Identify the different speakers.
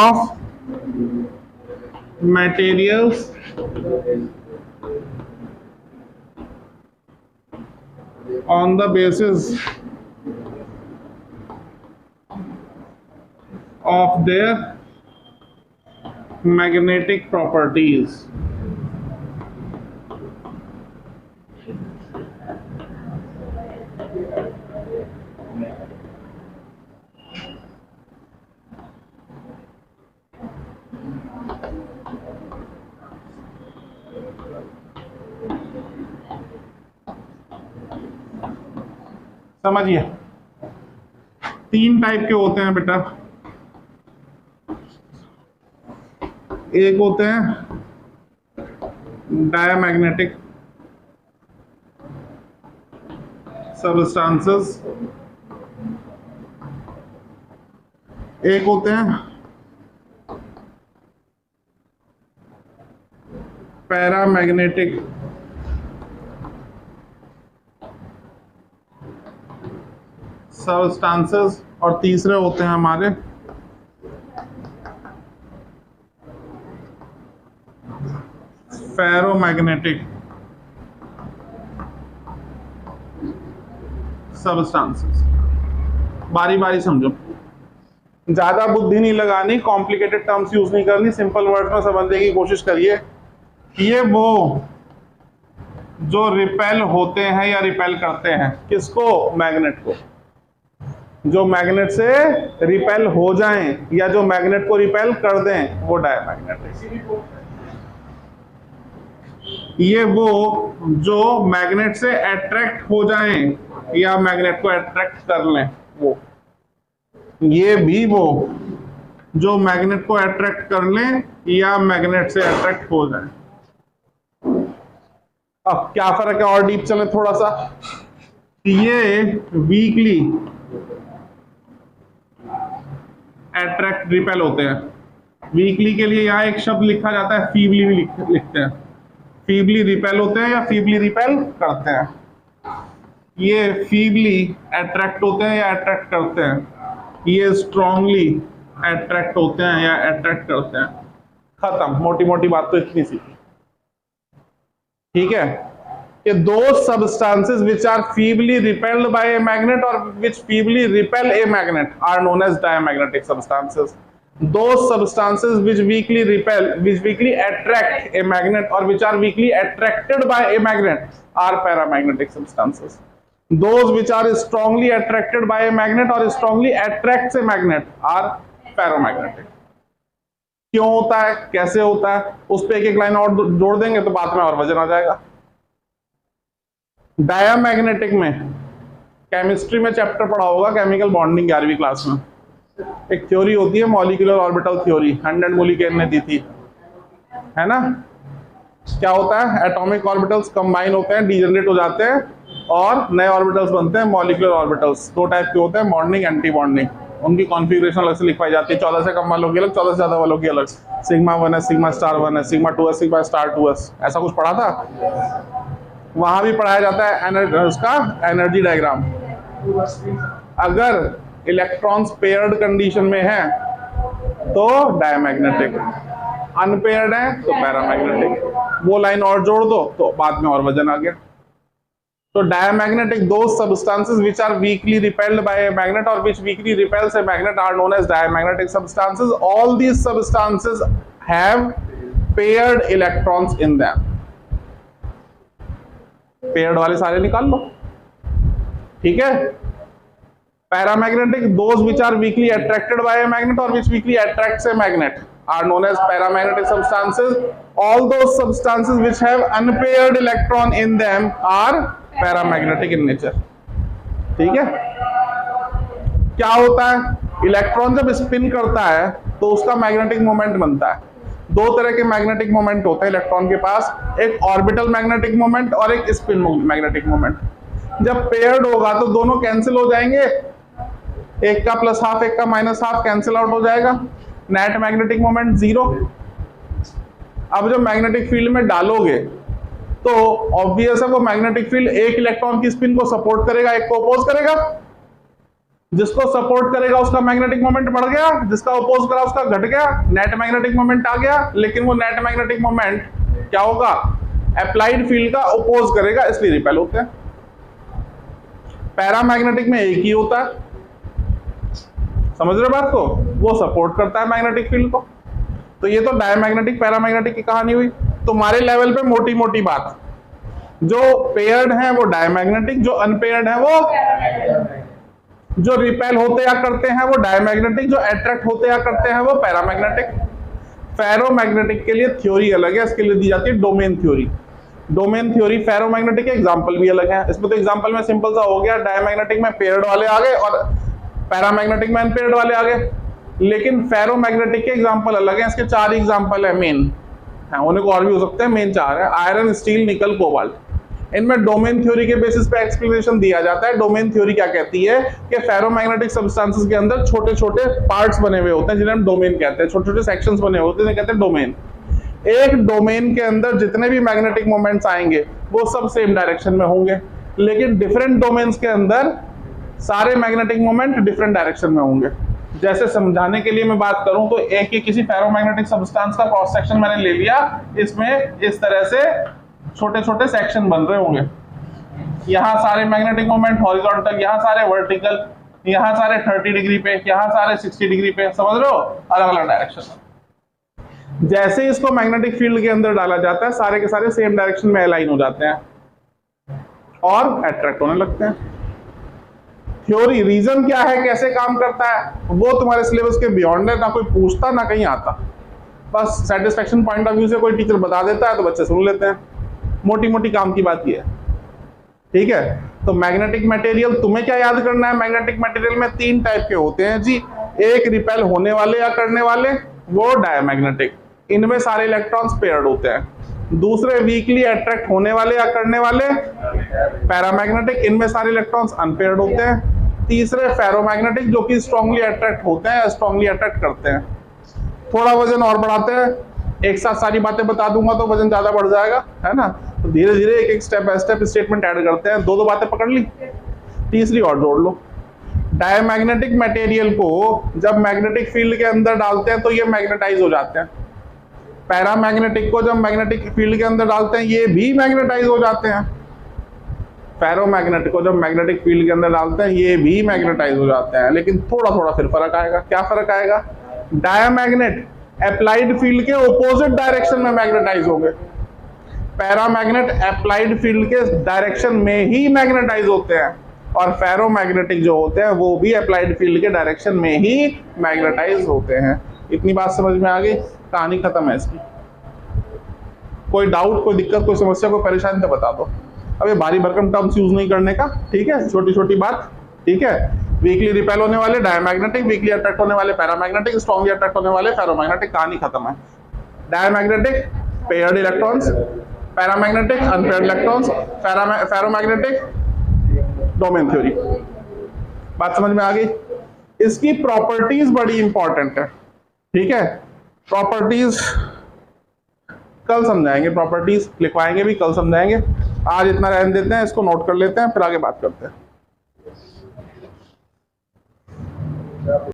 Speaker 1: of materials on the basis of their magnetic properties. समझिए, तीन type के होते हैं बेटा। एक होते हैं डायमैग्नेटिक सबस्टांसेस, एक होते हैं पैरामैग्नेटिक सबस्टांसेस, और तीसरे होते हैं हमारे फेरोमैग्नेटिक सबस्टांसेस। बारी बारी समझो, ज्यादा बुद्धि नहीं लगानी, कॉम्प्लिकेटेड टर्म्स यूज नहीं करनी, सिंपल वर्ड में समझने की कोशिश करिए। ये वो जो रिपेल होते हैं या रिपेल करते हैं, किसको? मैग्नेट को। जो मैग्नेट से रिपेल हो जाएं या जो मैग्नेट को रिपेल कर दें, वो डायमैग्नेटिक। ये वो जो मैग्नेट से अट्रैक्ट हो जाएं या मैग्नेट को अट्रैक्ट कर लें, वो। ये भी वो जो मैग्नेट को अट्रैक्ट कर लें या मैग्नेट से अट्रैक्ट हो जाएं। अब क्या फर्क है, और डीप चले थोड़ा सा। ये वीकली अट्रैक्ट रिपेल होते हैं। वीकली के लिए यहाँ एक शब्द लिखा जाता है, फीबली भी लिखते हैं। फीबली रिपेल होते हैं या फीबली रिपेल करते हैं। ये फीबली अट्रैक्ट होते हैं या अट्रैक्ट करते हैं। ये स्ट्रांगली अट्रैक्ट होते हैं या अट्रैक्ट करते हैं। खत्म, मोटी मोटी बात तो इतनी सी। ठीक है, ये दो substances which are feebly repelled by a magnet or which feebly repel a magnet are known as diamagnetic substances. Those substances which weakly repel, which weakly attract a magnet or which are weakly attracted by a magnet are paramagnetic substances. Those which are strongly attracted by a magnet or strongly attracts a magnet are paramagnetic. क्यों होता है, कैसे होता है, उस पे एक एक लाइन और जोड़ देंगे तो बाद में और वजन आ जाएगा। डायमैग्नेटिक में केमिस्ट्री में चैप्टर पढ़ा होगा, केमिकल बॉन्डिंग 11वीं क्लास में। एक थ्योरी होती है मॉलिक्यूलर ऑर्बिटल थ्योरी, 100 मूलिकेर ने दी थी, है ना। क्या होता है, एटॉमिक ऑर्बिटल्स कंबाइन होते हैं, डीजनरेट हो जाते हैं और नए ऑर्बिटल्स बनते हैं, मॉलिक्यूलर ऑर्बिटल्स। दो टाइप के होते हैं, बॉन्डिंग, एंटी बॉन्डिंग। उनकी कॉन्फ़िगरेशन अलग से लिखवाई जाती है, 14 से कम वालों की अलग, 14 से ज्यादा वालों की अलग। सिग्मा 1 है, सिग्मा स्टार 1 है, सिग्मा 2 है, सिग्मा स्टार 2 है। ऐसा कुछ पढ़ा था? वहां भी पढ़ाया जाता है उसका एनर्जी डायग्राम। अगर इलेक्ट्रॉन्स पेयर्ड कंडीशन में है तो डायमैग्नेटिक, अनपेयर्ड है तो पैरामैग्नेटिक। वो लाइन और जोड़ दो तो बाद में और वजन आ गया। तो diamagnetic, those substances which are weakly repelled by a magnet or which weakly repels a magnet are known as diamagnetic substances. All these substances have paired electrons in them. Paired वाले सारे निकाल लो, ठीक है। Paramagnetic, those which are weakly attracted by a magnet or which weakly attracts a magnet are known as paramagnetic substances. All those substances which have unpaired electron in them are paramagnetic in nature. ठीक है, क्या होता है, electron जब spin करता है तो उसका मैग्नेटिक मोमेंट बनता है। दो तरह के मैग्नेटिक मोमेंट होते हैं इलेक्ट्रॉन के पास, एक ऑर्बिटल मैग्नेटिक मोमेंट और एक स्पिन मैग्नेटिक मोमेंट। जब पेयर्ड होगा तो दोनों कैंसिल हो जाएंगे, एक का प्लस हाफ एक का माइनस हाफ कैंसिल आउट हो जाएगा, नेट मैग्नेटिक मोमेंट 0। अब जब मैग्नेटिक फील्ड में डालोगे तो ऑब्वियस है वो मैग्नेटिक फील्ड एक इलेक्ट्रॉन की स्पिन को सपोर्ट करेगा, एक को अपोज करेगा। जिसको सपोर्ट करेगा उसका मैग्नेटिक मोमेंट बढ़ गया, जिसका अपोज करा उसका घट गया, नेट मैग्नेटिक मोमेंट आ गया। लेकिन वो नेट मैग्नेटिक मोमेंट क्या होगा, अप्लाइड फील्ड का अपोज करेगा, इसलिए रिपेल होते हैं। पैरामैग्नेटिक में एक ही होता है, समझ रहे बात को, वो सपोर्ट करता है मैग्नेटिक फील्ड को। तो ये तो डायमैग्नेटिक पैरामैग्नेटिक की कहानी हुई। तुम्हारे लेवल पे मोटी मोटी बात, जो पेयर्ड है वो डायमैग्नेटिक, जो अनपेयर्ड है वो, जो रिपेल होते या करते हैं वो डायमैग्नेटिक, जो अट्रैक्ट होते या करते हैं वो पैरामैग्नेटिक। फेरोमैग्नेटिक के लिए थ्योरी अलग है, इसके लिए दी जाती है domain theory. Domain theory ferromagnetic के एग्जांपल भी अलग है। इसमें तो एग्जांपल में सिंपल सा हो गया, डायमैग्नेटिक में पेयर्ड वाले आ गए और पैरामैग्नेटिक में अनपेयर्ड वाले आ गए। लेकिन फेरोमैग्नेटिक के एग्जांपल अलग है, इसके 4 एग्जांपल है मेन, होने को और भी हो सकते हैं, मेन 4 है, आयरन, स्टील, निकल, कोबाल्ट। इनमें डोमेन थ्योरी के बेसिस पे एक्सप्लेनेशन दिया जाता है। डोमेन थ्योरी क्या कहती है कि फेरोमैग्नेटिक सब्सटेंसेस के अंदर छोटे छोटे पार्ट्स बने हुए होते हैं जिन्हें हम डोमेन कहते हैं, छोटे छोटे सेक्शंस बने होते हैं, कहते हैं डोमेन। एक डोमेन के अंदर जितने भी मैग्नेटिक मोमेंट्स आएंगे वो सब सेम डायरेक्शन में होंगे, लेकिन डिफरेंट डोमेन्स के अंदर सारे मैग्नेटिक मोमेंट डिफरेंट डायरेक्शन में होंगे। जैसे समझाने के लिए मैं बात करूं तो एक ही किसी फेरोमैग्नेटिक सब्सटेंस का क्रॉस सेक्शन मैंने ले लिया, इसमें इस तरह से छोटे छोटे सेक्शन बन रहे होंगे। यहाँ सारे मैग्नेटिक मोमेंट हॉरिजॉन्टल, यहाँ सारे वर्टिकल, यहाँ सारे 30 डिग्री पे, यहाँ सारे 60 डिग्री पे, समझ रहे हो, अलग अलग डायरेक्शन में। जैसे इसको मैग्नेटिक फील्ड के अंदर डाला जाता है, सारे के सारे सेम डायरेक्शन में अलाइन हो जाते हैं और अट्रैक्ट होने लगते हैं। थ्योरी रीजन क्या है, कैसे काम करता है, वो तुम्हारे सिलेबस के बियॉन्ड है, ना कोई पूछता ना कहीं आता। बस सेटिस्फेक्शन पॉइंट ऑफ व्यू से कोई टीचर बता देता है तो बच्चे सुन लेते हैं। मोटी मोटी काम की बात ये है, ठीक है। तो मैग्नेटिक मटेरियल तुम्हें क्या याद करना है, मैग्नेटिक मटेरियल में 3 टाइप के होते हैं जी। एक रिपेल होने वाले या करने वाले, वो डायमैग्नेटिक, इनमें सारे इलेक्ट्रॉन्स पेयर्ड होते हैं। दूसरे वीकली अट्रैक्ट होने वाले या करने वाले, पैरामैग्नेटिक, इनमें सारे इलेक्ट्रॉन्स अनपेयर्ड होते हैं। तीसरे फेरोमैग्नेटिक, जो कि स्ट्रांगली अट्रैक्ट होते हैं, स्ट्रांगली अट्रैक्ट करते हैं। थोड़ा वजन और बढ़ाते हैं, एक साथ सारी बातें बता दूंगा तो वजन ज्यादा बढ़ जाएगा, है ना। तो धीरे धीरे एक एक step by step statement add करते हैं। 2 बातें पकड़ ली, तीसरी और जोड़ लो। डायमैग्नेटिक मटेरियल को जब मैग्नेटिक फील्ड के अंदर डालते हैं तो ये मैग्नेटाइज हो जाते हैं। पैरामैग्नेटिक को जब मैग्नेटिक फील्ड के अंदर डालते हैं ये भी मैग्नेटाइज हो जाते हैं। फेरोमैग्नेटिक को जब मैग्नेटिक फील्ड के अंदर डालते हैं ये भी मैग्नेटाइज हो जाते हैं। लेकिन थोड़ा थोड़ा फिर फर्क आएगा। क्या फर्क आएगा, डायमैग्नेट अप्लाइड फील्ड के ऑपोजिट डायरेक्शन में मैग्नेटाइज होंगे, पैरामैग्नेट अप्लाइड फील्ड के डायरेक्शन में ही मैग्नेटाइज होते हैं, और फेरोमैग्नेटिक जो होते हैं वो भी अप्लाइड फील्ड के डायरेक्शन में ही मैग्नेटाइज होते हैं। इतनी बात समझ में आ गई, कहानी खत्म है इसकी। कोई डाउट, कोई दिक्कत, कोई समस्या, कोई परेशानी तो बता दो। अब ये भारी भरकम टर्म्स यूज नहीं करने का, ठीक है, छोटी छोटी बात, ठीक है। वीकली रिपेल होने वाले डायमैग्नेटिक, वीकली अट्रैक्ट होने वाले पैरामैग्नेटिक, स्ट्रांगली अट्रैक्ट होने वाले फेरोमैग्नेटिक, कहानी खत्म है। Diamagnetic paired electrons, paramagnetic unpaired electrons, ferromagnetic domain theory. बात समझ में आ गई। इसकी प्रॉपर्टीज बड़ी इंपॉर्टेंट है, ठीक है। प्रॉपर्टीज कल समझाएंगे, प्रॉपर्टीज लिखवाएंगे भी, कल समझाएंगे। आज इतना रहने देते हैं, इसको नोट कर लेते हैं, फिर आगे बात करते हैं।